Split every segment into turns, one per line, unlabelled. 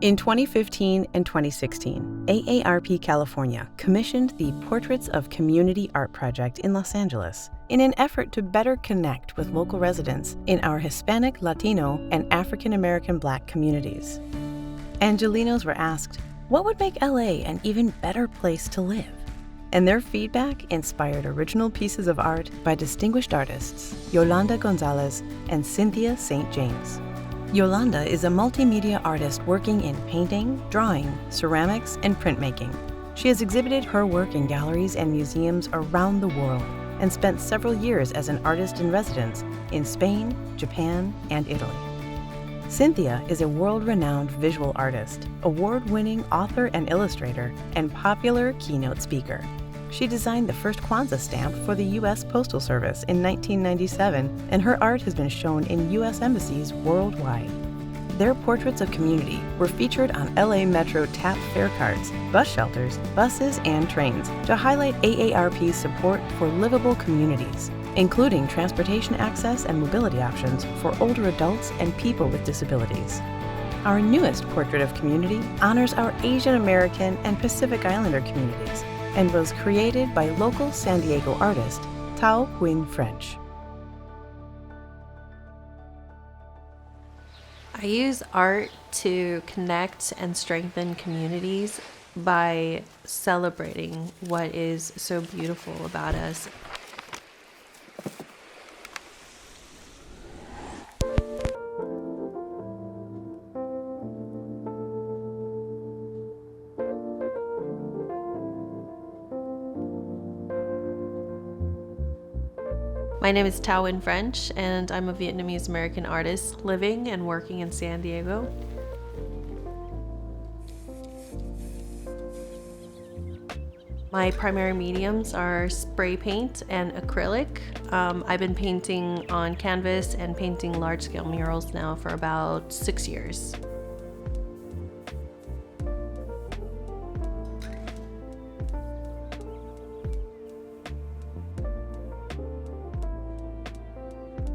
In 2015 and 2016, AARP California commissioned the Portraits of Community art project in Los Angeles in an effort to better connect with local residents in our Hispanic, Latino, and African American Black communities. Angelinos were asked, what would make LA an even better place to live? And their feedback inspired original pieces of art by distinguished artists Yolanda Gonzalez and Cynthia St. James. Yolanda is a multimedia artist working in painting, drawing, ceramics, and printmaking. She has exhibited her work in galleries and museums around the world and spent several years as an artist in residence in Spain, Japan, and Italy. Cynthia is a world-renowned visual artist, award-winning author and illustrator, and popular keynote speaker. She designed the first Kwanzaa stamp for the U.S. Postal Service in 1997, and her art has been shown in U.S. embassies worldwide. Their portraits of community were featured on LA Metro TAP fare cards, bus shelters, buses, and trains to highlight AARP's support for livable communities, including transportation access and mobility options for older adults and people with disabilities. Our newest portrait of community honors our Asian American and Pacific Islander communities and was created by local San Diego artist Thao Huynh French.
I use art to connect and strengthen communities by celebrating what is so beautiful about us. My name is Thao Huynh French, and I'm a Vietnamese American artist living and working in San Diego. My primary mediums are spray paint and acrylic. I've been painting on canvas and painting large-scale murals now for about 6 years.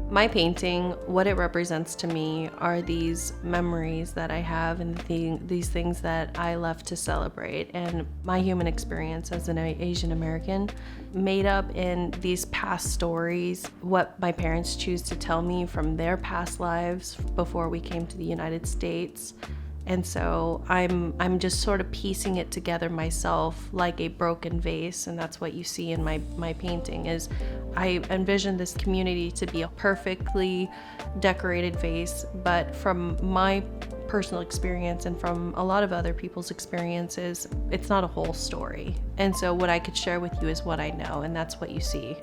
My painting, what it represents to me are these memories that I have and these things that I love to celebrate, and my human experience as an Asian American made up in these past stories, what my parents choose to tell me from their past lives before we came to the United States. And so I'm just sort of piecing it together myself like a broken vase, and that's what you see in my painting. Is I envision this community to be a perfectly decorated vase, but from my personal experience and from a lot of other people's experiences, it's not a whole story. And so what I could share with you is what I know, and that's what you see.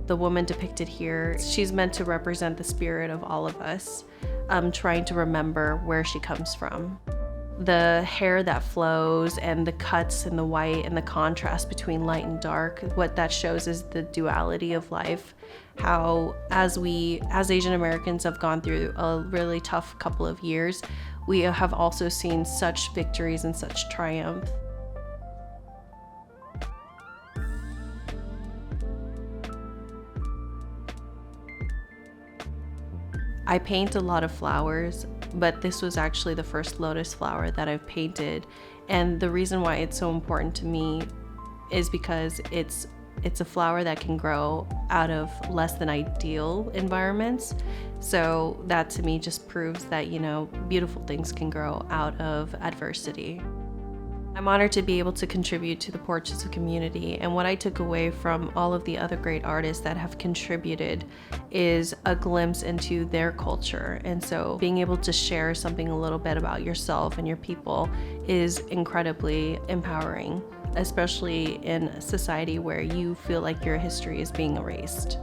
The woman depicted here, she's meant to represent the spirit of all of us. Trying to remember where she comes from. The hair that flows and the cuts and the white and the contrast between light and dark, what that shows is the duality of life. How as Asian Americans have gone through a really tough couple of years, we have also seen such victories and such triumph. I paint a lot of flowers, but this was actually the first lotus flower that I've painted. And the reason why it's so important to me is because it's a flower that can grow out of less than ideal environments. So that to me just proves that, beautiful things can grow out of adversity. I'm honored to be able to contribute to the Portraits of Community, and what I took away from all of the other great artists that have contributed is a glimpse into their culture. And so being able to share something a little bit about yourself and your people is incredibly empowering, especially in a society where you feel like your history is being erased.